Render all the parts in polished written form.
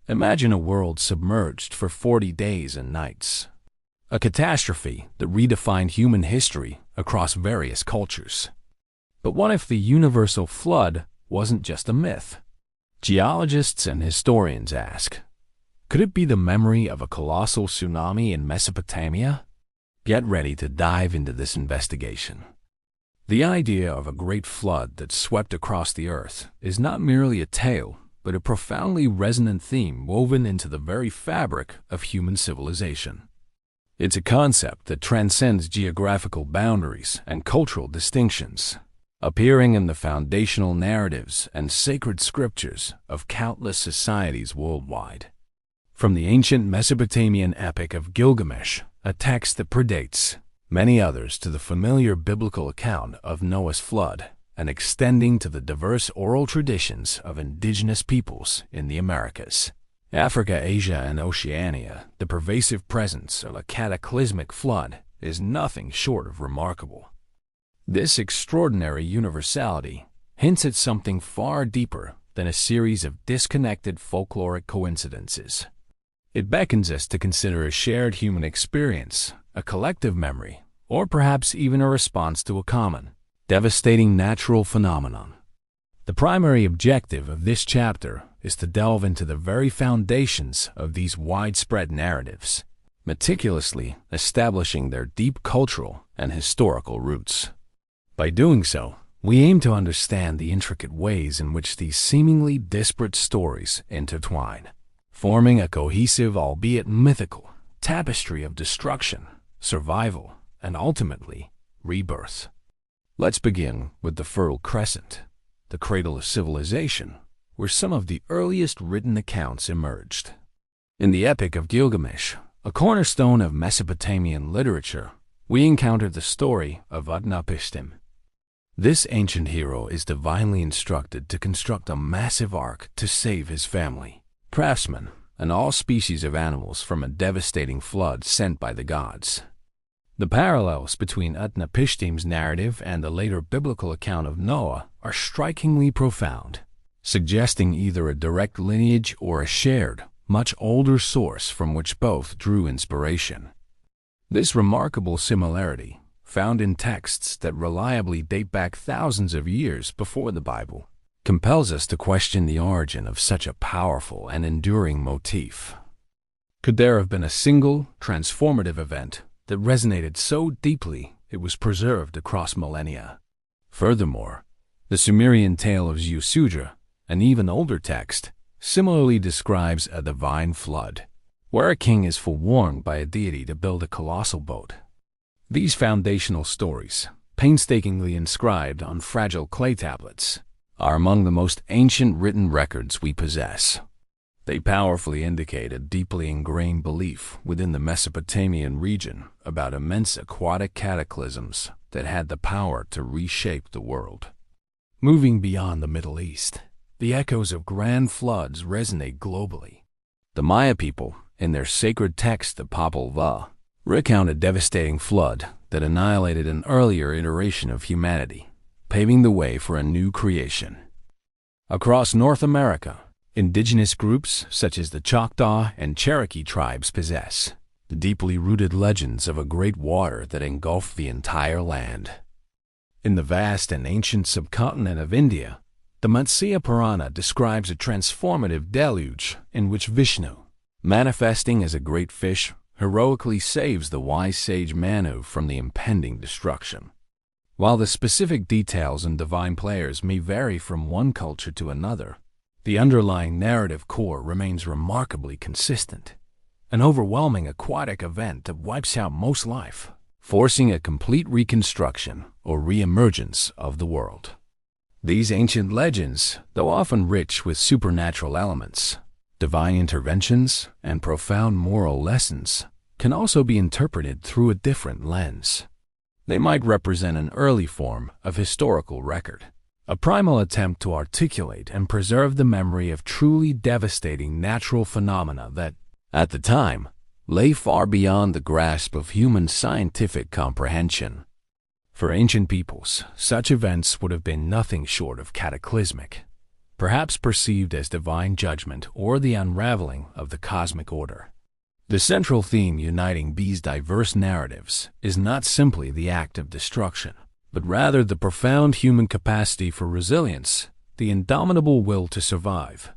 Imagine a world submerged for 40 days and nights. A catastrophe that redefined human history across various cultures. But what if the universal flood wasn't just a myth? Geologists and historians ask, could it be the memory of a colossal tsunami in Mesopotamia? Get ready to dive into this investigation. The idea of a great flood that swept across the earth is not merely a tale, but a profoundly resonant theme woven into the very fabric of human civilization. It's a concept that transcends geographical boundaries and cultural distinctions, appearing in the foundational narratives and sacred scriptures of countless societies worldwide. From the ancient Mesopotamian epic of Gilgamesh, a text that predates many others, to the familiar biblical account of Noah's flood, and extending to the diverse oral traditions of indigenous peoples in the Americas, Africa, Asia, and Oceania, the pervasive presence of a cataclysmic flood is nothing short of remarkable. This extraordinary universality hints at something far deeper than a series of disconnected folkloric coincidences. It beckons us to consider a shared human experience, a collective memory, or perhaps even a response to a common, devastating natural phenomenon. The primary objective of this chapter is to delve into the very foundations of these widespread narratives, meticulously establishing their deep cultural and historical roots. By doing so, we aim to understand the intricate ways in which these seemingly disparate stories intertwine, forming a cohesive, albeit mythical, tapestry of destruction, survival, and ultimately, rebirth. Let's begin with the Fertile Crescent, the cradle of civilization, where some of the earliest written accounts emerged. In the Epic of Gilgamesh, a cornerstone of Mesopotamian literature, we encounter the story of Utnapishtim. This ancient hero is divinely instructed to construct a massive ark to save his family, craftsmen, and all species of animals from a devastating flood sent by the gods. The parallels between Utnapishtim's narrative and the later biblical account of Noah are strikingly profound, suggesting either a direct lineage or a shared, much older source from which both drew inspiration. This remarkable similarity, found in texts that reliably date back thousands of years before the Bible, compels us to question the origin of such a powerful and enduring motif. Could there have been a single, transformative event that resonated so deeply it was preserved across millennia? Furthermore, the Sumerian tale of Ziusudra, an even older text, similarly describes a divine flood, where a king is forewarned by a deity to build a colossal boat. These foundational stories, painstakingly inscribed on fragile clay tablets, are among the most ancient written records we possess. They powerfully indicate a deeply ingrained belief within the Mesopotamian region about immense aquatic cataclysms that had the power to reshape the world. Moving beyond the Middle East, the echoes of grand floods resonate globally. The Maya people, in their sacred text, the Popol Vuh, recount a devastating flood that annihilated an earlier iteration of humanity, paving the way for a new creation. Across North America, indigenous groups such as the Choctaw and Cherokee tribes possess the deeply rooted legends of a great water that engulfed the entire land. In the vast and ancient subcontinent of India, the Matsya Purana describes a transformative deluge in which Vishnu, manifesting as a great fish, heroically saves the wise sage Manu from the impending destruction. While the specific details and divine players may vary from one culture to another, the underlying narrative core remains remarkably consistent. An overwhelming aquatic event that wipes out most life, forcing a complete reconstruction or re-emergence of the world. These ancient legends, though often rich with supernatural elements, divine interventions, and profound moral lessons, can also be interpreted through a different lens. They might represent an early form of historical record, a primal attempt to articulate and preserve the memory of truly devastating natural phenomena that, at the time, lay far beyond the grasp of human scientific comprehension. For ancient peoples, such events would have been nothing short of cataclysmic. perhaps perceived as divine judgment or the unraveling of the cosmic order. The central theme uniting these diverse narratives is not simply the act of destruction, but rather the profound human capacity for resilience, the indomitable will to survive,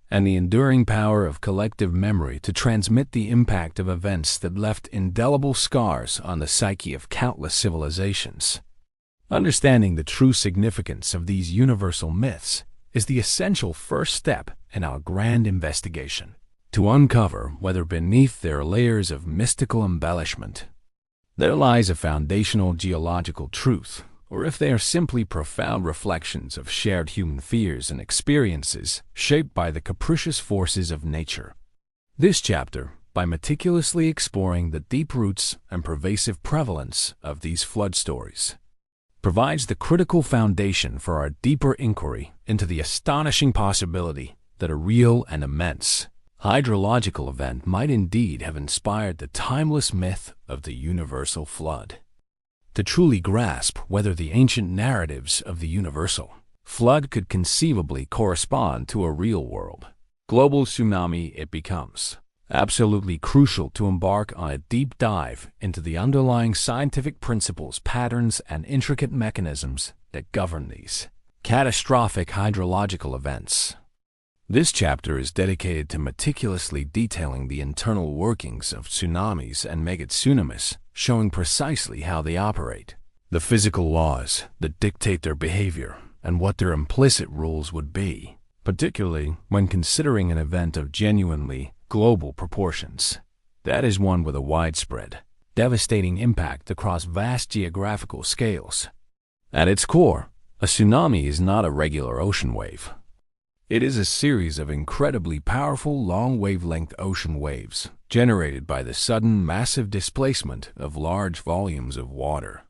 and the enduring power of collective memory to transmit the impact of events that left indelible scars on the psyche of countless civilizations. Understanding the true significance of these universal myths is the essential first step in our grand investigation, to uncover whether beneath their layers of mystical embellishment there lies a foundational geological truth, or if they are simply profound reflections of shared human fears and experiences shaped by the capricious forces of nature. This chapter, by meticulously exploring the deep roots and pervasive prevalence of these flood stories, provides the critical foundation for our deeper inquiry into the astonishing possibility that a real and immense hydrological event might indeed have inspired the timeless myth of the universal flood. To truly grasp whether the ancient narratives of the universal flood could conceivably correspond to a real-world global tsunami, it becomes absolutely crucial to embark on a deep dive into the underlying scientific principles, patterns, and intricate mechanisms that govern these catastrophic hydrological events. This chapter is dedicated to meticulously detailing the internal workings of tsunamis and megatsunamis, showing precisely how they operate, the physical laws that dictate their behavior, and what their implicit rules would be, particularly when considering an event of genuinely global proportions. That is one with a widespread, devastating impact across vast geographical scales. At its core, a tsunami is not a regular ocean wave. It is a series of incredibly powerful long-wavelength ocean waves generated by the sudden massive displacement of large volumes of water.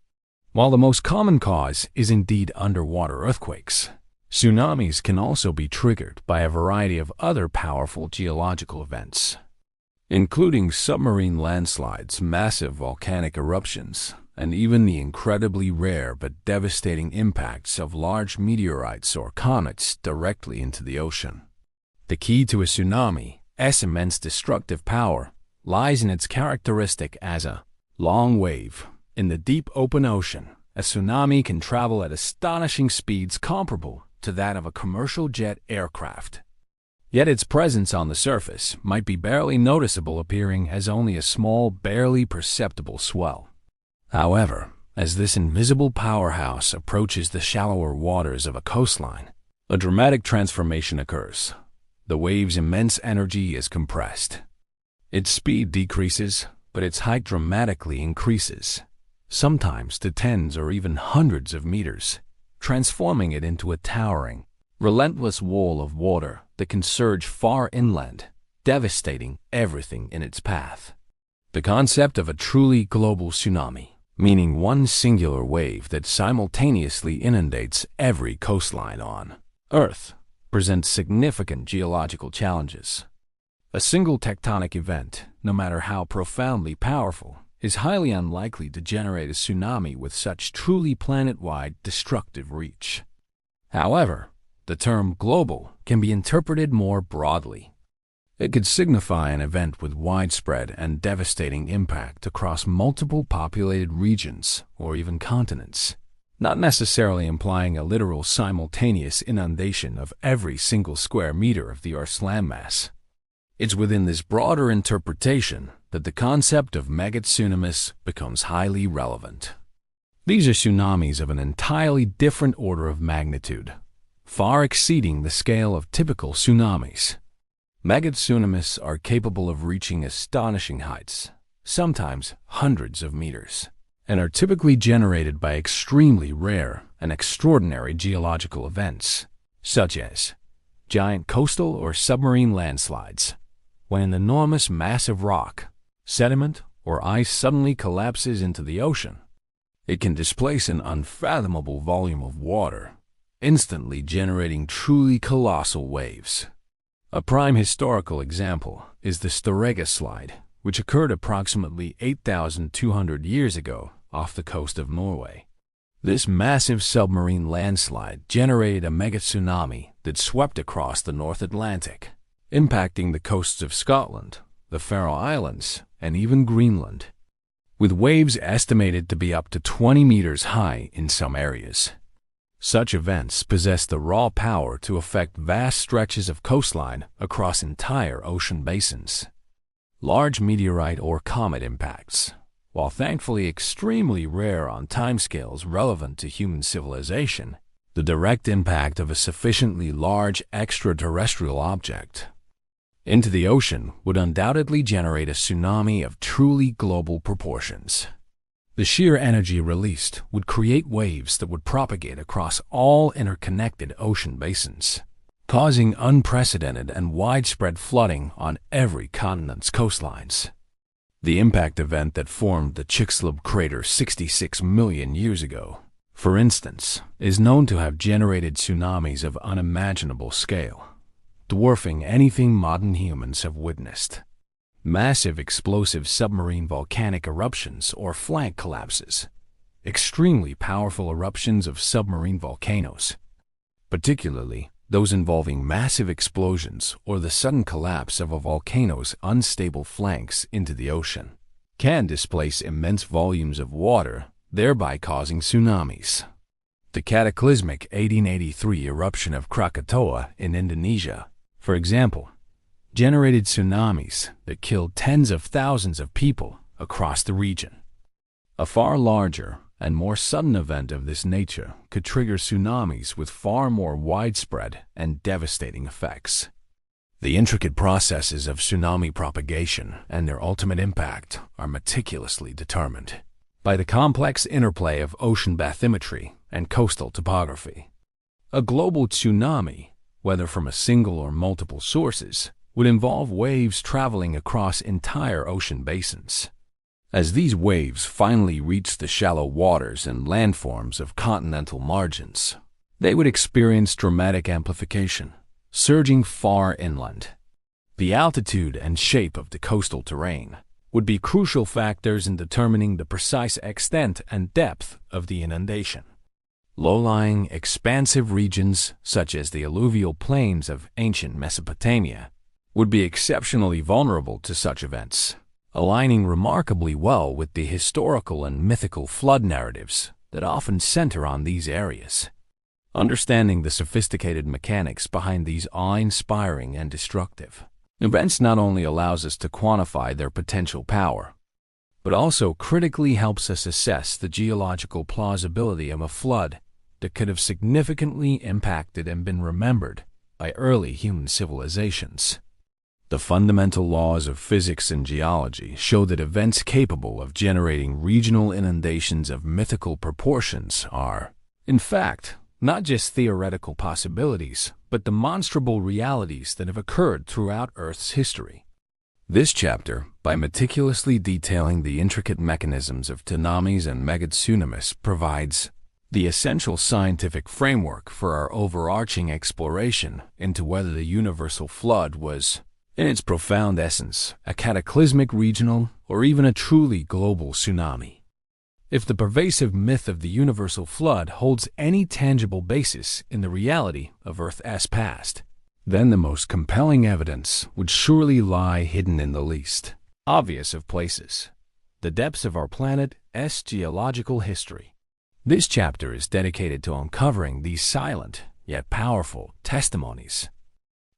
While the most common cause is indeed underwater earthquakes, tsunamis can also be triggered by a variety of other powerful geological events, including submarine landslides, massive volcanic eruptions, and even the incredibly rare but devastating impacts of large meteorites or comets directly into the ocean. The key to a tsunami's immense destructive power lies in its characteristic as a long wave. In the deep open ocean, a tsunami can travel at astonishing speeds comparable to that of a commercial jet aircraft. Yet its presence on the surface might be barely noticeable, appearing as only a small, barely perceptible swell. However, as this invisible powerhouse approaches the shallower waters of a coastline, a dramatic transformation occurs. The wave's immense energy is compressed. Its speed decreases, but its height dramatically increases, sometimes to tens or even hundreds of meters, transforming it into a towering, relentless wall of water that can surge far inland, devastating everything in its path. The concept of a truly global tsunami, meaning one singular wave that simultaneously inundates every coastline on Earth, presents significant geological challenges. A single tectonic event, no matter how profoundly powerful, is highly unlikely to generate a tsunami with such truly planet-wide destructive reach. However, the term global can be interpreted more broadly. It could signify an event with widespread and devastating impact across multiple populated regions or even continents, not necessarily implying a literal simultaneous inundation of every single square meter of the Earth's landmass. It's within this broader interpretation that the concept of megatsunamis becomes highly relevant. These are tsunamis of an entirely different order of magnitude, far exceeding the scale of typical tsunamis. Megatsunamis are capable of reaching astonishing heights, sometimes hundreds of meters, and are typically generated by extremely rare and extraordinary geological events, such as giant coastal or submarine landslides, when an enormous mass of rock, sediment, or ice suddenly collapses into the ocean. It can displace an unfathomable volume of water, instantly generating truly colossal waves. A prime historical example is the Storegga slide, which occurred approximately 8,200 years ago off the coast of Norway. This massive submarine landslide generated a megatsunami that swept across the North Atlantic, impacting the coasts of Scotland, the Faroe Islands, and even Greenland, with waves estimated to be up to 20 meters high in some areas. Such events possess the raw power to affect vast stretches of coastline across entire ocean basins. Large meteorite or comet impacts, while thankfully extremely rare on timescales relevant to human civilization, the direct impact of a sufficiently large extraterrestrial object into the ocean would undoubtedly generate a tsunami of truly global proportions. The sheer energy released would create waves that would propagate across all interconnected ocean basins, causing unprecedented and widespread flooding on every continent's coastlines. The impact event that formed the Chicxulub crater 66 million years ago, for instance, is known to have generated tsunamis of unimaginable scale, dwarfing anything modern humans have witnessed. Massive explosive submarine volcanic eruptions or flank collapses, extremely powerful eruptions of submarine volcanoes, particularly those involving massive explosions or the sudden collapse of a volcano's unstable flanks into the ocean, can displace immense volumes of water, thereby causing tsunamis. The cataclysmic 1883 eruption of Krakatoa in Indonesia, for example, generated tsunamis that killed tens of thousands of people across the region. A far larger and more sudden event of this nature could trigger tsunamis with far more widespread and devastating effects. The intricate processes of tsunami propagation and their ultimate impact are meticulously determined by the complex interplay of ocean bathymetry and coastal topography. A global tsunami, whether from a single or multiple sources, would involve waves traveling across entire ocean basins. As these waves finally reach the shallow waters and landforms of continental margins, they would experience dramatic amplification, surging far inland. The altitude and shape of the coastal terrain would be crucial factors in determining the precise extent and depth of the inundation. Low-lying, expansive regions, such as the alluvial plains of ancient Mesopotamia, would be exceptionally vulnerable to such events, aligning remarkably well with the historical and mythical flood narratives that often center on these areas. Understanding the sophisticated mechanics behind these awe-inspiring and destructive events not only allows us to quantify their potential power, but also critically helps us assess the geological plausibility of a flood that could have significantly impacted and been remembered by early human civilizations. The fundamental laws of physics and geology show that events capable of generating regional inundations of mythical proportions are, in fact, not just theoretical possibilities, but demonstrable realities that have occurred throughout Earth's history. This chapter, by meticulously detailing the intricate mechanisms of tsunamis and megatsunamis, provides the essential scientific framework for our overarching exploration into whether the universal flood was, in its profound essence, a cataclysmic regional or even a truly global tsunami. If the pervasive myth of the universal flood holds any tangible basis in the reality of Earth's past, then the most compelling evidence would surely lie hidden in the least obvious of places, the depths of our planet's geological history. This chapter is dedicated to uncovering these silent yet powerful testimonies.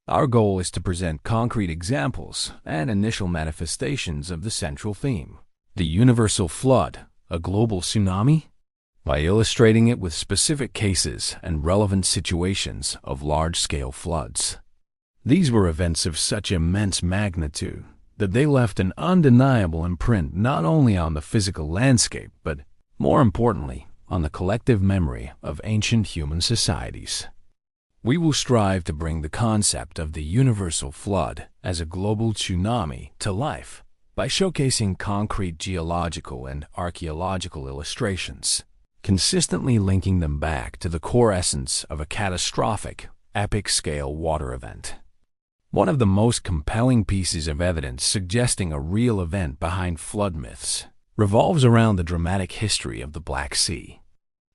Our goal is to present concrete examples and initial manifestations of the central theme, the universal flood, a global tsunami, by illustrating it with specific cases and relevant situations of large-scale floods. These were events of such immense magnitude that they left an undeniable imprint not only on the physical landscape, but, more importantly, on the collective memory of ancient human societies. We will strive to bring the concept of the universal flood as a global tsunami to life by showcasing concrete geological and archaeological illustrations, consistently linking them back to the core essence of a catastrophic, epic-scale water event. One of the most compelling pieces of evidence suggesting a real event behind flood myths revolves around the dramatic history of the Black Sea.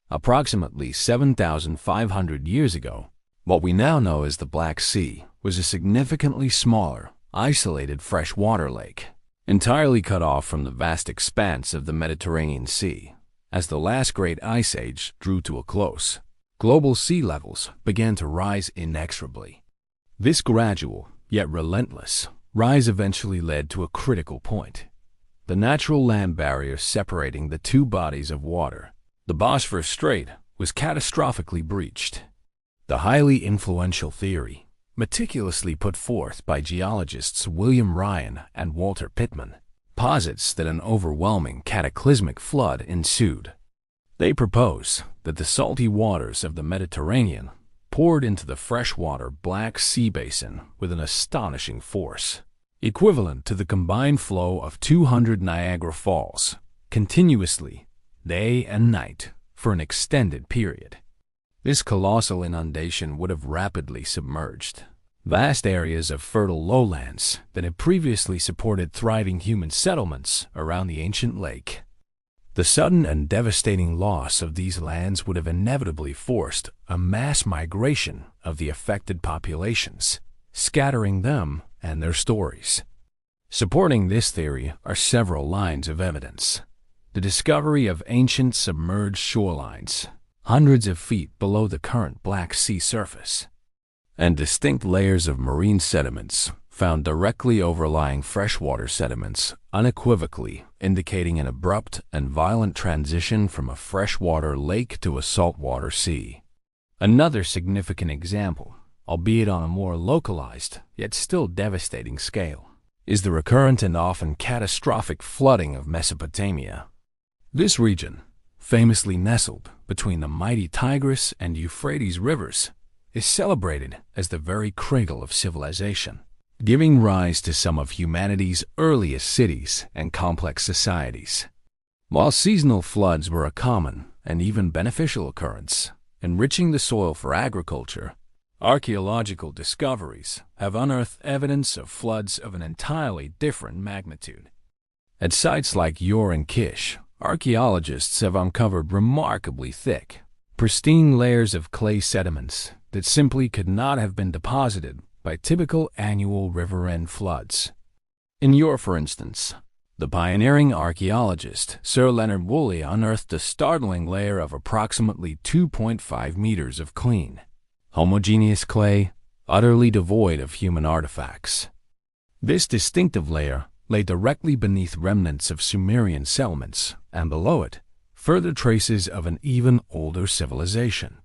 Approximately 7,500 years ago, What we now know as the Black Sea was a significantly smaller, isolated freshwater lake, entirely cut off from the vast expanse of the Mediterranean Sea. As the last great ice age drew to a close, global sea levels began to rise inexorably. This gradual, yet relentless, rise eventually led to a critical point. The natural land barrier separating the two bodies of water, the Bosphorus Strait, was catastrophically breached. The highly influential theory, meticulously put forth by geologists William Ryan and Walter Pittman, posits that an overwhelming cataclysmic flood ensued. They propose that the salty waters of the Mediterranean poured into the freshwater Black Sea basin with an astonishing force, equivalent to the combined flow of 200 Niagara Falls, continuously, day and night, for an extended period. This colossal inundation would have rapidly submerged vast areas of fertile lowlands that had previously supported thriving human settlements around the ancient lake. The sudden and devastating loss of these lands would have inevitably forced a mass migration of the affected populations, scattering them and their stories. Supporting this theory are several lines of evidence. The discovery of ancient submerged shorelines, hundreds of feet below the current Black Sea surface, and distinct layers of marine sediments found directly overlying freshwater sediments, unequivocally indicating an abrupt and violent transition from a freshwater lake to a saltwater sea. Another significant example, albeit on a more localized, yet still devastating scale, is the recurrent and often catastrophic flooding of Mesopotamia. This region, famously nestled between the mighty Tigris and Euphrates rivers, is celebrated as the very cradle of civilization, giving rise to some of humanity's earliest cities and complex societies. While seasonal floods were a common and even beneficial occurrence, enriching the soil for agriculture, archaeological discoveries have unearthed evidence of floods of an entirely different magnitude. At sites like Ur and Kish, archaeologists have uncovered remarkably thick, pristine layers of clay sediments that simply could not have been deposited by typical annual river-end floods. In Ur, for instance, the pioneering archaeologist Sir Leonard Woolley unearthed a startling layer of approximately 2.5 meters of clean, homogeneous clay, utterly devoid of human artifacts. This distinctive layer lay directly beneath remnants of Sumerian settlements, and below it, further traces of an even older civilization.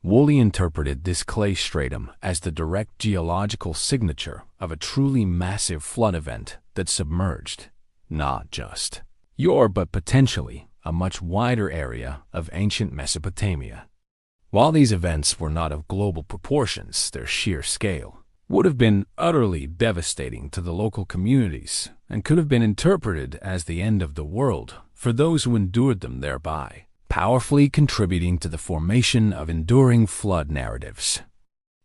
Woolley interpreted this clay stratum as the direct geological signature of a truly massive flood event that submerged, not just Ur, but potentially a much wider area of ancient Mesopotamia. While these events were not of global proportions, their sheer scale would have been utterly devastating to the local communities and could have been interpreted as the end of the world for those who endured them, thereby powerfully contributing to the formation of enduring flood narratives.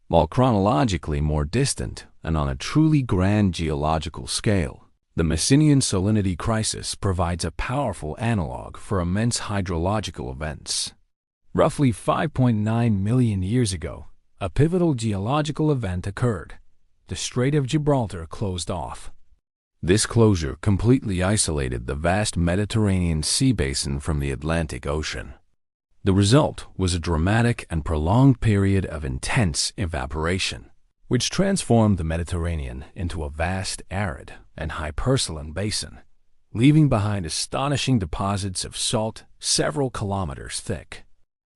While chronologically more distant and on a truly grand geological scale, the Messinian salinity crisis provides a powerful analog for immense hydrological events. Roughly 5.9 million years ago, a pivotal geological event occurred. The Strait of Gibraltar closed off. This closure completely isolated the vast Mediterranean Sea basin from the Atlantic Ocean. The result was a dramatic and prolonged period of intense evaporation, which transformed the Mediterranean into a vast, arid, and hypersaline basin, leaving behind astonishing deposits of salt several kilometers thick.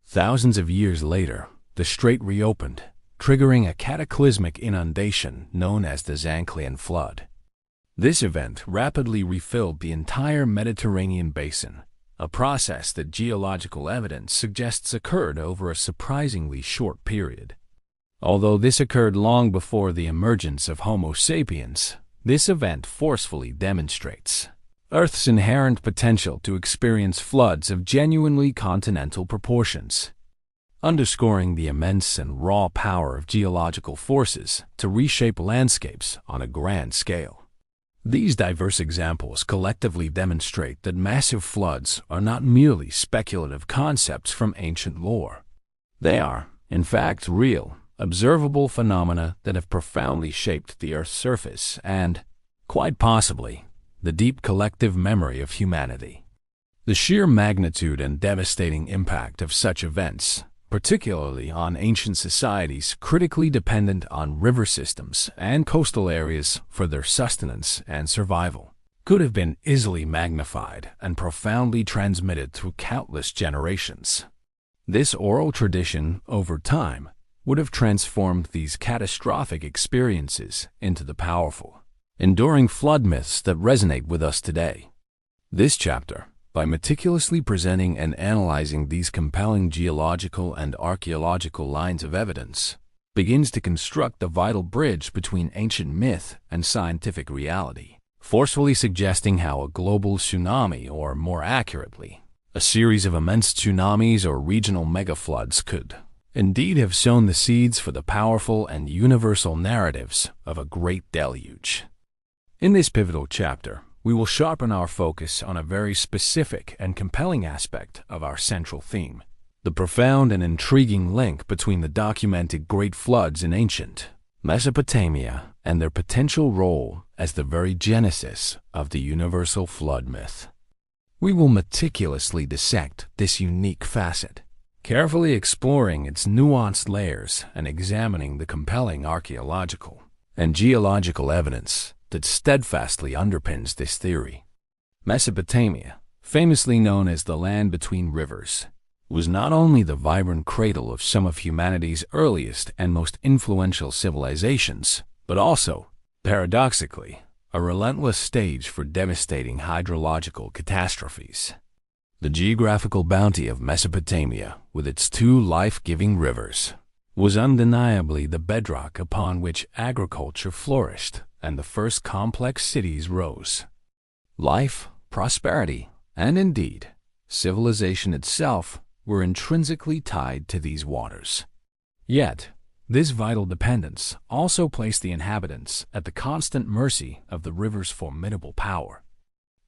Thousands of years later, the strait reopened, triggering a cataclysmic inundation known as the Zanclean Flood. This event rapidly refilled the entire Mediterranean basin, a process that geological evidence suggests occurred over a surprisingly short period. Although this occurred long before the emergence of Homo sapiens, this event forcefully demonstrates Earth's inherent potential to experience floods of genuinely continental proportions, underscoring the immense and raw power of geological forces to reshape landscapes on a grand scale. These diverse examples collectively demonstrate that massive floods are not merely speculative concepts from ancient lore. They are, in fact, real, observable phenomena that have profoundly shaped the Earth's surface and, quite possibly, the deep collective memory of humanity. The sheer magnitude and devastating impact of such events, particularly on ancient societies critically dependent on river systems and coastal areas for their sustenance and survival, could have been easily magnified and profoundly transmitted through countless generations. This oral tradition, over time, would have transformed these catastrophic experiences into the powerful, enduring flood myths that resonate with us today. This chapter, by meticulously presenting and analyzing these compelling geological and archaeological lines of evidence, begins to construct the vital bridge between ancient myth and scientific reality, forcefully suggesting how a global tsunami, or more accurately, a series of immense tsunamis or regional megafloods could indeed have sown the seeds for the powerful and universal narratives of a great deluge. In this pivotal chapter, we will sharpen our focus on a very specific and compelling aspect of our central theme: the profound and intriguing link between the documented great floods in ancient Mesopotamia and their potential role as the very genesis of the universal flood myth. We will meticulously dissect this unique facet, carefully exploring its nuanced layers and examining the compelling archaeological and geological evidence that steadfastly underpins this theory. Mesopotamia, famously known as the land between rivers, was not only the vibrant cradle of some of humanity's earliest and most influential civilizations, but also, paradoxically, a relentless stage for devastating hydrological catastrophes. The geographical bounty of Mesopotamia, with its two life-giving rivers, was undeniably the bedrock upon which agriculture flourished and the first complex cities rose. Life, prosperity, and indeed, civilization itself were intrinsically tied to these waters. Yet, this vital dependence also placed the inhabitants at the constant mercy of the river's formidable power.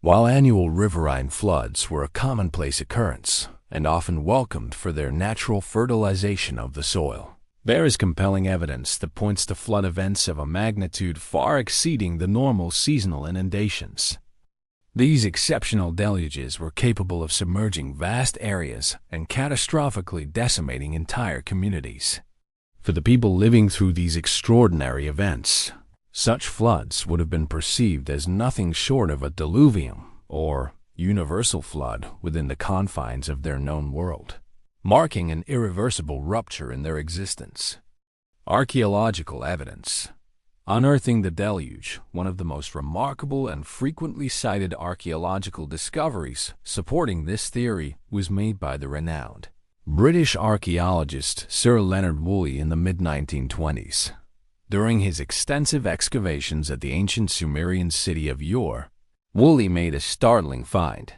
While annual riverine floods were a commonplace occurrence and often welcomed for their natural fertilization of the soil, there is compelling evidence that points to flood events of a magnitude far exceeding the normal seasonal inundations. These exceptional deluges were capable of submerging vast areas and catastrophically decimating entire communities. For the people living through these extraordinary events, such floods would have been perceived as nothing short of a diluvium or universal flood within the confines of their known world, marking an irreversible rupture in their existence. Archaeological evidence. Unearthing the Deluge, one of the most remarkable and frequently cited archaeological discoveries supporting this theory, was made by the renowned British archaeologist Sir Leonard Woolley in the mid-1920s. During his extensive excavations at the ancient Sumerian city of Ur, Woolley made a startling find.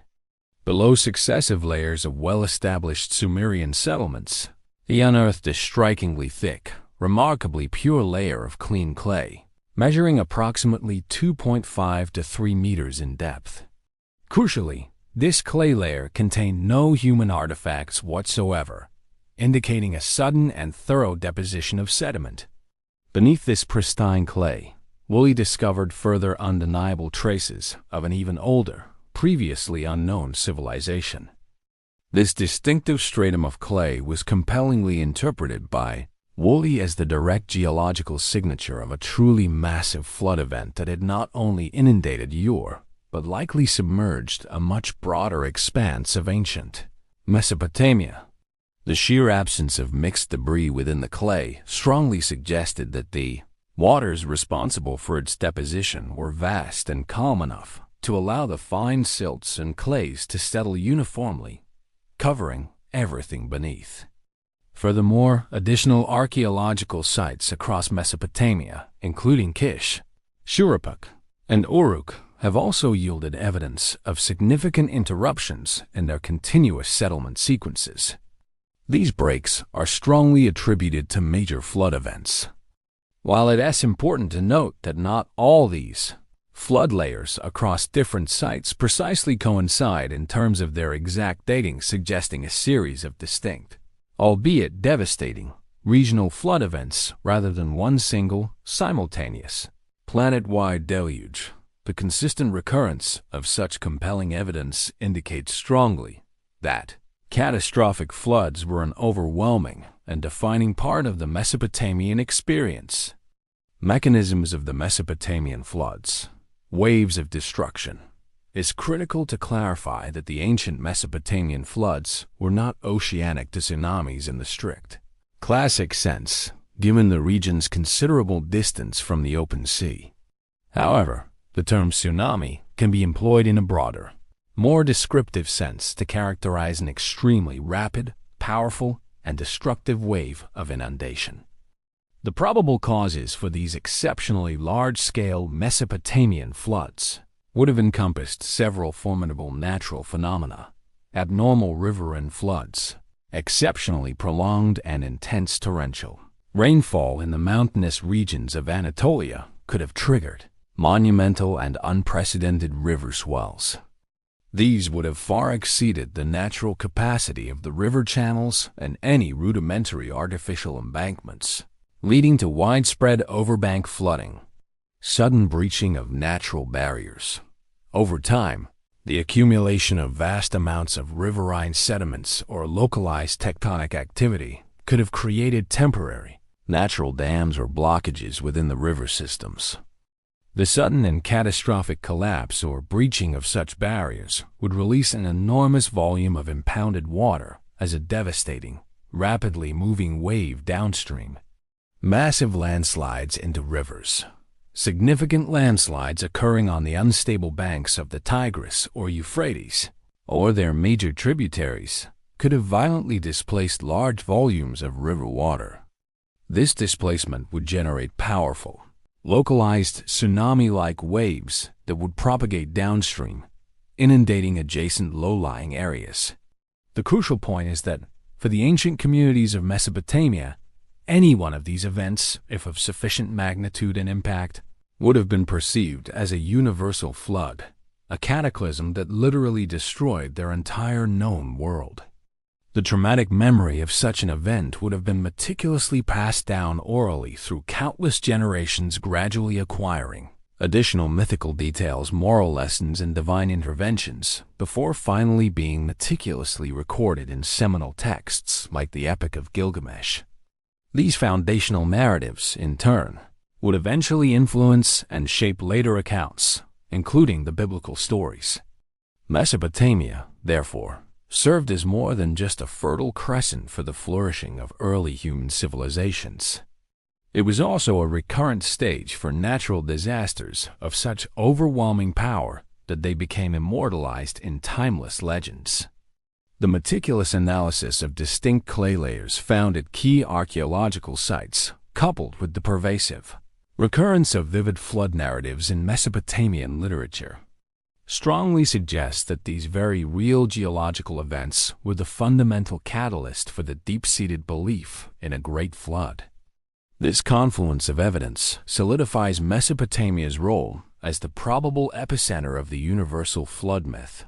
Below successive layers of well-established Sumerian settlements, he unearthed a strikingly thick, remarkably pure layer of clean clay, measuring approximately 2.5 to 3 meters in depth. Crucially, this clay layer contained no human artifacts whatsoever, indicating a sudden and thorough deposition of sediment. Beneath this pristine clay, Woolley discovered further undeniable traces of an even older, previously unknown civilization. This distinctive stratum of clay was compellingly interpreted by Woolley as the direct geological signature of a truly massive flood event that had not only inundated Ur, but likely submerged a much broader expanse of ancient Mesopotamia. The sheer absence of mixed debris within the clay strongly suggested that the waters responsible for its deposition were vast and calm enough to allow the fine silts and clays to settle uniformly, covering everything beneath. Furthermore, additional archaeological sites across Mesopotamia, including Kish, Shuruppak, and Uruk, have also yielded evidence of significant interruptions in their continuous settlement sequences. These breaks are strongly attributed to major flood events. While it is important to note that not all these flood layers across different sites precisely coincide in terms of their exact dating, suggesting a series of distinct, albeit devastating, regional flood events rather than one single, simultaneous, planet-wide deluge. The consistent recurrence of such compelling evidence indicates strongly that catastrophic floods were an overwhelming and defining part of the Mesopotamian experience. Mechanisms of the Mesopotamian floods, waves of destruction. It's critical to clarify that the ancient Mesopotamian floods were not oceanic tsunamis in the strict, classic sense, given the region's considerable distance from the open sea. However, the term tsunami can be employed in a broader, more descriptive sense to characterize an extremely rapid, powerful, and destructive wave of inundation. The probable causes for these exceptionally large-scale Mesopotamian floods would have encompassed several formidable natural phenomena: abnormal riverine floods, exceptionally prolonged and intense torrential rainfall in the mountainous regions of Anatolia could have triggered monumental and unprecedented river swells. These would have far exceeded the natural capacity of the river channels and any rudimentary artificial embankments, leading to widespread overbank flooding, sudden breaching of natural barriers. Over time, the accumulation of vast amounts of riverine sediments or localized tectonic activity could have created temporary, natural dams or blockages within the river systems. The sudden and catastrophic collapse or breaching of such barriers would release an enormous volume of impounded water as a devastating, rapidly moving wave downstream. Massive landslides into rivers. Significant landslides occurring on the unstable banks of the Tigris or Euphrates, or their major tributaries, could have violently displaced large volumes of river water. This displacement would generate powerful, localized tsunami-like waves that would propagate downstream, inundating adjacent low-lying areas. The crucial point is that, for the ancient communities of Mesopotamia, any one of these events, if of sufficient magnitude and impact, would have been perceived as a universal flood, a cataclysm that literally destroyed their entire known world. The traumatic memory of such an event would have been meticulously passed down orally through countless generations, gradually acquiring additional mythical details, moral lessons, and divine interventions, before finally being meticulously recorded in seminal texts like the Epic of Gilgamesh. These foundational narratives, in turn, would eventually influence and shape later accounts, including the biblical stories. Mesopotamia, therefore, served as more than just a fertile crescent for the flourishing of early human civilizations. It was also a recurrent stage for natural disasters of such overwhelming power that they became immortalized in timeless legends. The meticulous analysis of distinct clay layers found at key archaeological sites, coupled with the pervasive recurrence of vivid flood narratives in Mesopotamian literature, strongly suggests that these very real geological events were the fundamental catalyst for the deep-seated belief in a great flood. This confluence of evidence solidifies Mesopotamia's role as the probable epicenter of the universal flood myth,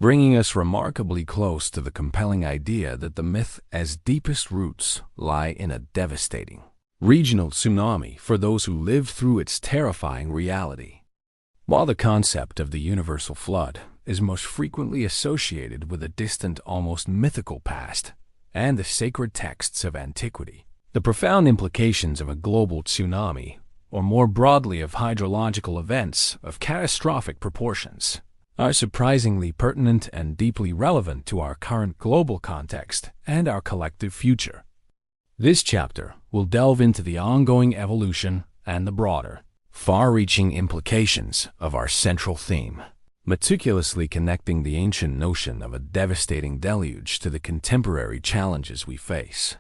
bringing us remarkably close to the compelling idea that the myth's deepest roots lie in a devastating regional tsunami for those who lived through its terrifying reality. While the concept of the universal flood is most frequently associated with a distant, almost mythical past and the sacred texts of antiquity, the profound implications of a global tsunami, or more broadly of hydrological events of catastrophic proportions, are surprisingly pertinent and deeply relevant to our current global context and our collective future. This chapter will delve into the ongoing evolution and the broader, far-reaching implications of our central theme, meticulously connecting the ancient notion of a devastating deluge to the contemporary challenges we face.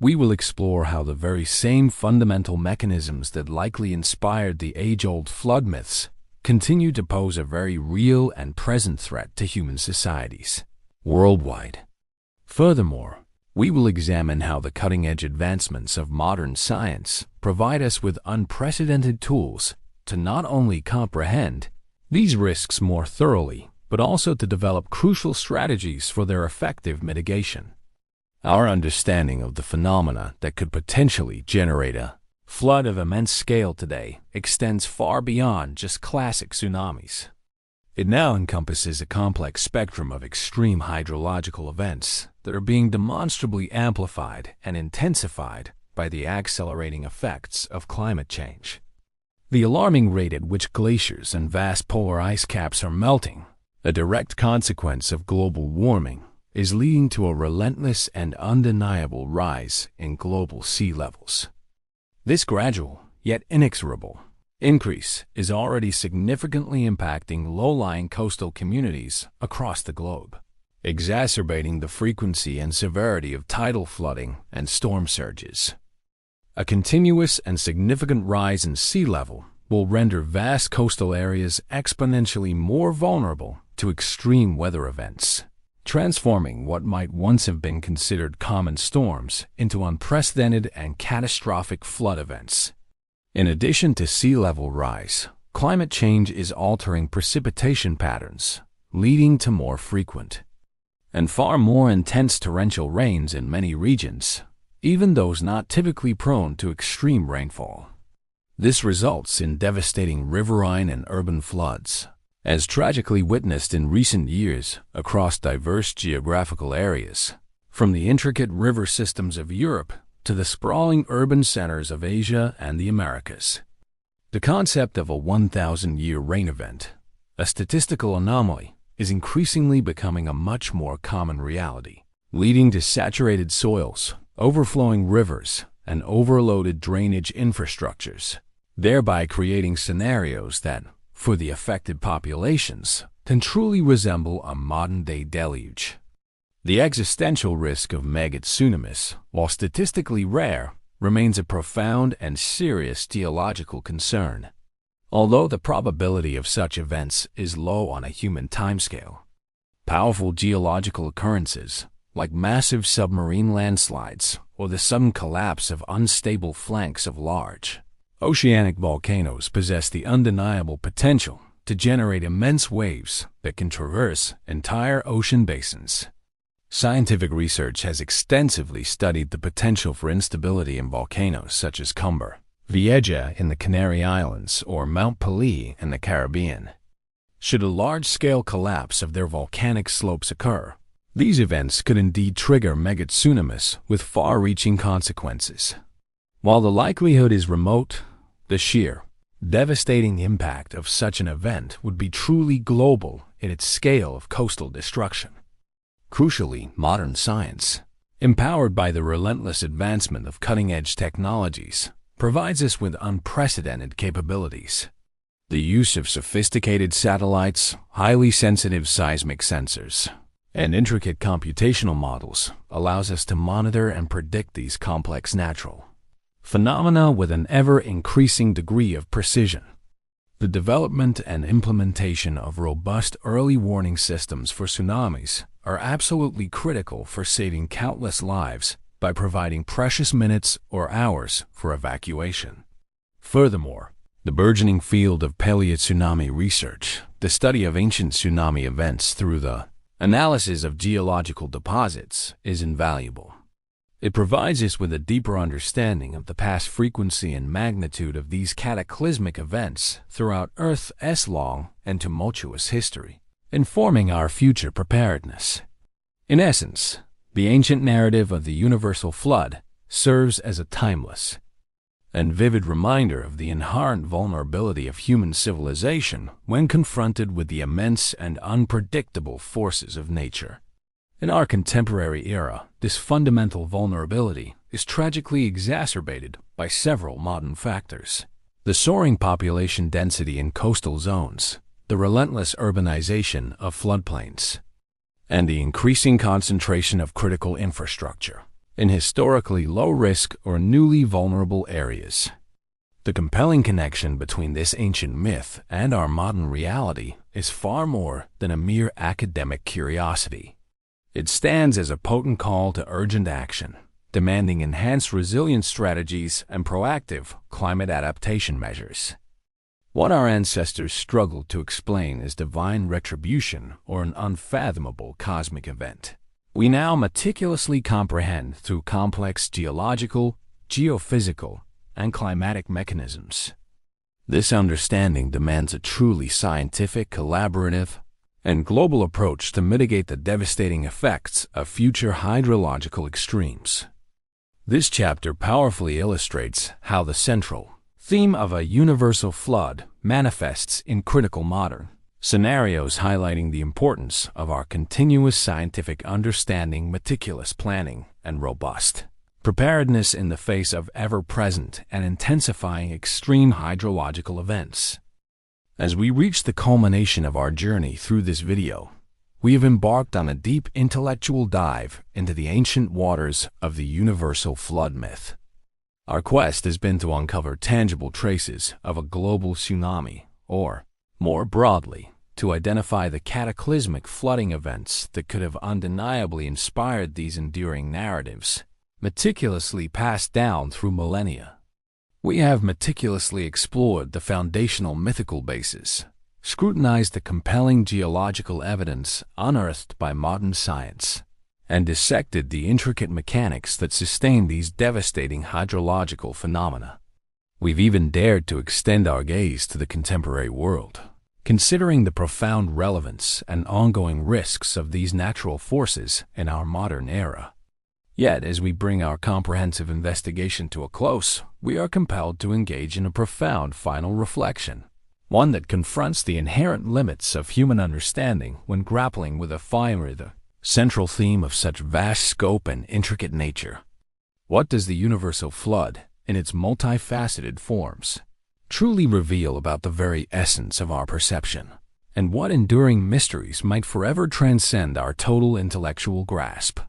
We will explore how the very same fundamental mechanisms that likely inspired the age-old flood myths continue to pose a very real and present threat to human societies worldwide. Furthermore, we will examine how the cutting-edge advancements of modern science provide us with unprecedented tools to not only comprehend these risks more thoroughly, but also to develop crucial strategies for their effective mitigation. Our understanding of the phenomena that could potentially generate a flood of immense scale today extends far beyond just classic tsunamis. It now encompasses a complex spectrum of extreme hydrological events that are being demonstrably amplified and intensified by the accelerating effects of climate change. The alarming rate at which glaciers and vast polar ice caps are melting, a direct consequence of global warming, is leading to a relentless and undeniable rise in global sea levels. This gradual, yet inexorable, increase is already significantly impacting low-lying coastal communities across the globe, exacerbating the frequency and severity of tidal flooding and storm surges. A continuous and significant rise in sea level will render vast coastal areas exponentially more vulnerable to extreme weather events, transforming what might once have been considered common storms into unprecedented and catastrophic flood events. In addition to sea level rise, climate change is altering precipitation patterns, leading to more frequent and far more intense torrential rains in many regions, even those not typically prone to extreme rainfall. This results in devastating riverine and urban floods, as tragically witnessed in recent years across diverse geographical areas, from the intricate river systems of Europe to the sprawling urban centers of Asia and the Americas. The concept of a 1,000-year rain event, a statistical anomaly, is increasingly becoming a much more common reality, leading to saturated soils, overflowing rivers, and overloaded drainage infrastructures, thereby creating scenarios that, for the affected populations, can truly resemble a modern-day deluge. The existential risk of mega tsunamis, while statistically rare, remains a profound and serious geological concern. Although the probability of such events is low on a human timescale, powerful geological occurrences, like massive submarine landslides or the sudden collapse of unstable flanks of large oceanic volcanoes, possess the undeniable potential to generate immense waves that can traverse entire ocean basins. Scientific research has extensively studied the potential for instability in volcanoes such as Cumbre Vieja in the Canary Islands or Mount Pelée in the Caribbean. Should a large-scale collapse of their volcanic slopes occur, these events could indeed trigger megatsunamis with far-reaching consequences. While the likelihood is remote, the sheer, devastating impact of such an event would be truly global in its scale of coastal destruction. Crucially, modern science, empowered by the relentless advancement of cutting-edge technologies, provides us with unprecedented capabilities. The use of sophisticated satellites, highly sensitive seismic sensors, and intricate computational models allows us to monitor and predict these complex natural phenomena with an ever-increasing degree of precision. The development and implementation of robust early warning systems for tsunamis are absolutely critical for saving countless lives by providing precious minutes or hours for evacuation. Furthermore, the burgeoning field of paleotsunami research, the study of ancient tsunami events through the analysis of geological deposits, is invaluable. It provides us with a deeper understanding of the past frequency and magnitude of these cataclysmic events throughout Earth's long and tumultuous history, informing our future preparedness. In essence, the ancient narrative of the universal flood serves as a timeless and vivid reminder of the inherent vulnerability of human civilization when confronted with the immense and unpredictable forces of nature. In our contemporary era, this fundamental vulnerability is tragically exacerbated by several modern factors. The soaring population density in coastal zones, the relentless urbanization of floodplains, and the increasing concentration of critical infrastructure in historically low-risk or newly vulnerable areas. The compelling connection between this ancient myth and our modern reality is far more than a mere academic curiosity. It stands as a potent call to urgent action, demanding enhanced resilience strategies and proactive climate adaptation measures. What our ancestors struggled to explain as divine retribution or an unfathomable cosmic event, we now meticulously comprehend through complex geological, geophysical, and climatic mechanisms. This understanding demands a truly scientific, collaborative, and global approach to mitigate the devastating effects of future hydrological extremes. This chapter powerfully illustrates how the central theme of a universal flood manifests in critical modern scenarios, highlighting the importance of our continuous scientific understanding, meticulous planning, and robust preparedness in the face of ever-present and intensifying extreme hydrological events. As we reach the culmination of our journey through this video, we have embarked on a deep intellectual dive into the ancient waters of the universal flood myth. Our quest has been to uncover tangible traces of a global tsunami, or, more broadly, to identify the cataclysmic flooding events that could have undeniably inspired these enduring narratives, meticulously passed down through millennia. We have meticulously explored the foundational mythical bases, scrutinized the compelling geological evidence unearthed by modern science, and dissected the intricate mechanics that sustain these devastating hydrological phenomena. We've even dared to extend our gaze to the contemporary world, considering the profound relevance and ongoing risks of these natural forces in our modern era. Yet, as we bring our comprehensive investigation to a close, we are compelled to engage in a profound final reflection, one that confronts the inherent limits of human understanding when grappling with the central theme of such vast scope and intricate nature. What does the universal flood, in its multifaceted forms, truly reveal about the very essence of our perception, and what enduring mysteries might forever transcend our total intellectual grasp?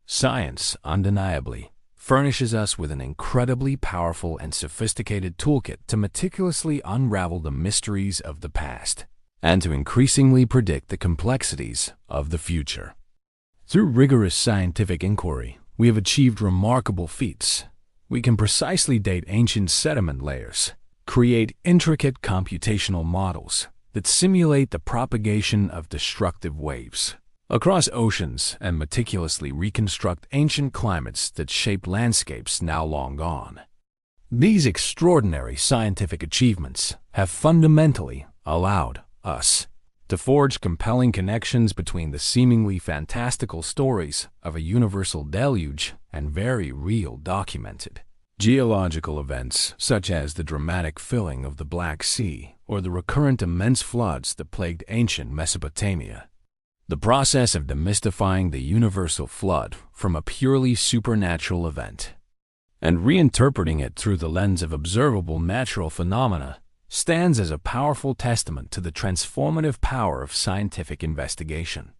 Science, undeniably, furnishes us with an incredibly powerful and sophisticated toolkit to meticulously unravel the mysteries of the past and to increasingly predict the complexities of the future. Through rigorous scientific inquiry, we have achieved remarkable feats. We can precisely date ancient sediment layers, create intricate computational models that simulate the propagation of destructive waves across oceans, and meticulously reconstruct ancient climates that shape landscapes now long gone. These extraordinary scientific achievements have fundamentally allowed us to forge compelling connections between the seemingly fantastical stories of a universal deluge and very real documented geological events such as the dramatic filling of the Black Sea or the recurrent immense floods that plagued ancient Mesopotamia. The process of demystifying the universal flood from a purely supernatural event and reinterpreting it through the lens of observable natural phenomena stands as a powerful testament to the transformative power of scientific investigation.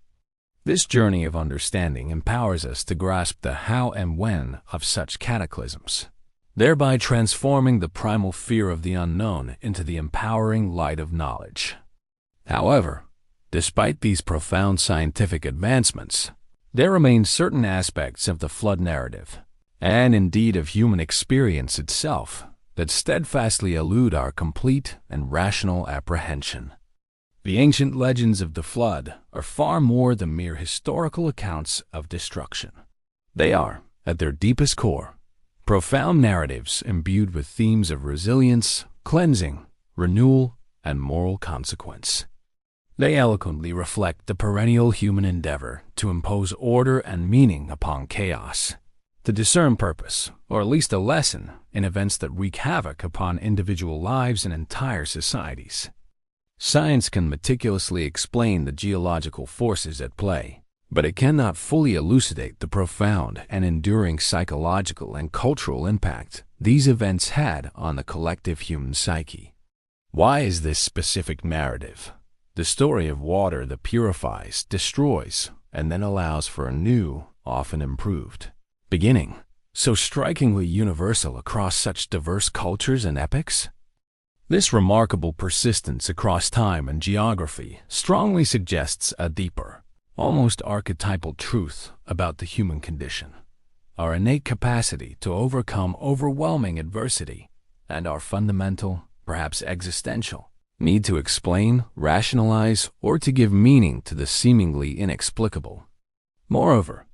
This journey of understanding empowers us to grasp the how and when of such cataclysms, thereby transforming the primal fear of the unknown into the empowering light of knowledge. However, despite these profound scientific advancements, there remain certain aspects of the flood narrative, and indeed of human experience itself, that steadfastly elude our complete and rational apprehension. The ancient legends of the flood are far more than mere historical accounts of destruction. They are, at their deepest core, profound narratives imbued with themes of resilience, cleansing, renewal, and moral consequence. They eloquently reflect the perennial human endeavor to impose order and meaning upon chaos, to discern purpose, or at least a lesson, in events that wreak havoc upon individual lives and entire societies. Science can meticulously explain the geological forces at play, but it cannot fully elucidate the profound and enduring psychological and cultural impact these events had on the collective human psyche. Why is this specific narrative, the story of water that purifies, destroys, and then allows for a new, often improved beginning, so strikingly universal across such diverse cultures and epochs? This remarkable persistence across time and geography strongly suggests a deeper, almost archetypal truth about the human condition, our innate capacity to overcome overwhelming adversity, and our fundamental, perhaps existential, need to explain, rationalize, or to give meaning to the seemingly inexplicable. Moreover,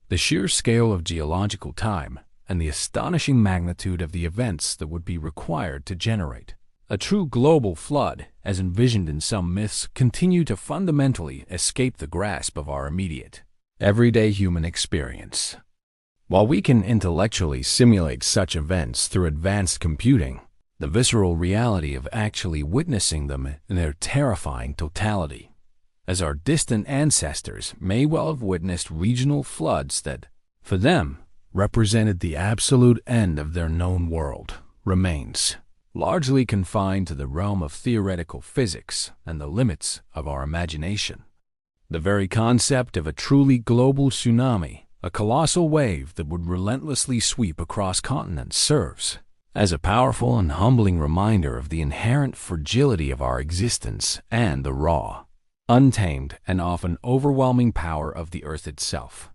the sheer scale of geological time and the astonishing magnitude of the events that would be required to generate a true global flood, as envisioned in some myths, continue to fundamentally escape the grasp of our immediate, everyday human experience. While we can intellectually simulate such events through advanced computing, the visceral reality of actually witnessing them in their terrifying totality, as our distant ancestors may well have witnessed regional floods that, for them, represented the absolute end of their known world, remains largely confined to the realm of theoretical physics and the limits of our imagination. The very concept of a truly global tsunami, a colossal wave that would relentlessly sweep across continents, serves as a powerful and humbling reminder of the inherent fragility of our existence and the raw, untamed, and often overwhelming power of the earth itself.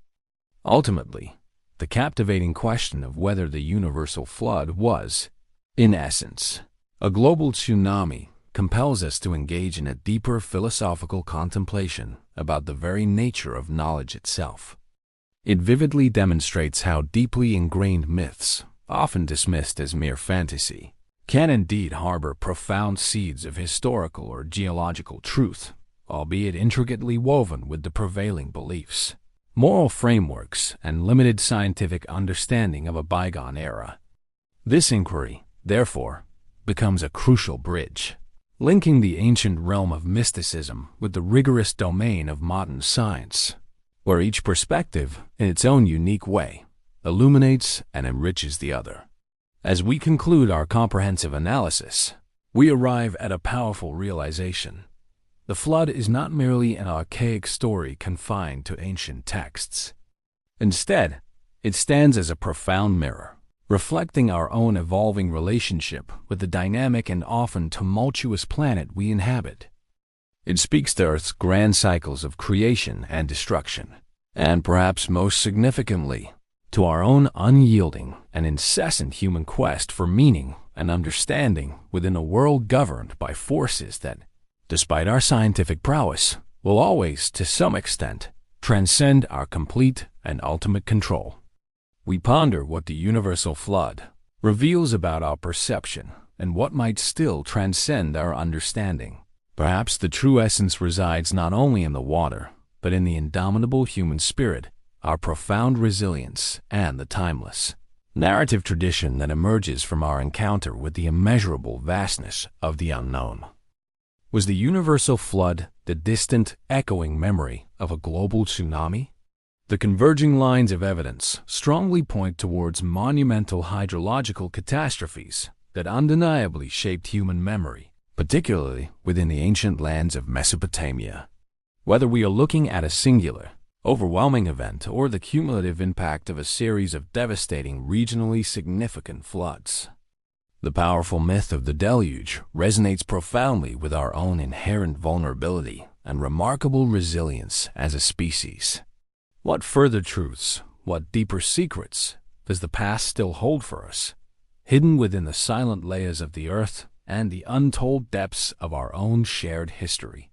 Ultimately, the captivating question of whether the universal flood was, in essence, a global tsunami compels us to engage in a deeper philosophical contemplation about the very nature of knowledge itself. It vividly demonstrates how deeply ingrained myths, often dismissed as mere fantasy, can indeed harbor profound seeds of historical or geological truth, albeit intricately woven with the prevailing beliefs, moral frameworks, and limited scientific understanding of a bygone era. This inquiry, therefore, becomes a crucial bridge, linking the ancient realm of mysticism with the rigorous domain of modern science, where each perspective, in its own unique way, illuminates and enriches the other. As we conclude our comprehensive analysis, we arrive at a powerful realization. The flood is not merely an archaic story confined to ancient texts. Instead, it stands as a profound mirror, reflecting our own evolving relationship with the dynamic and often tumultuous planet we inhabit. It speaks to Earth's grand cycles of creation and destruction, and perhaps most significantly, to our own unyielding and incessant human quest for meaning and understanding within a world governed by forces that, despite our scientific prowess, will always, to some extent, transcend our complete and ultimate control. We ponder what the universal flood reveals about our perception and what might still transcend our understanding. Perhaps the true essence resides not only in the water, but in the indomitable human spirit, our profound resilience, and the timeless narrative tradition that emerges from our encounter with the immeasurable vastness of the unknown. Was the universal flood the distant, echoing memory of a global tsunami? The converging lines of evidence strongly point towards monumental hydrological catastrophes that undeniably shaped human memory, particularly within the ancient lands of Mesopotamia. Whether we are looking at a singular, overwhelming event or the cumulative impact of a series of devastating, regionally significant floods, the powerful myth of the deluge resonates profoundly with our own inherent vulnerability and remarkable resilience as a species. What further truths, what deeper secrets does the past still hold for us, hidden within the silent layers of the earth and the untold depths of our own shared history?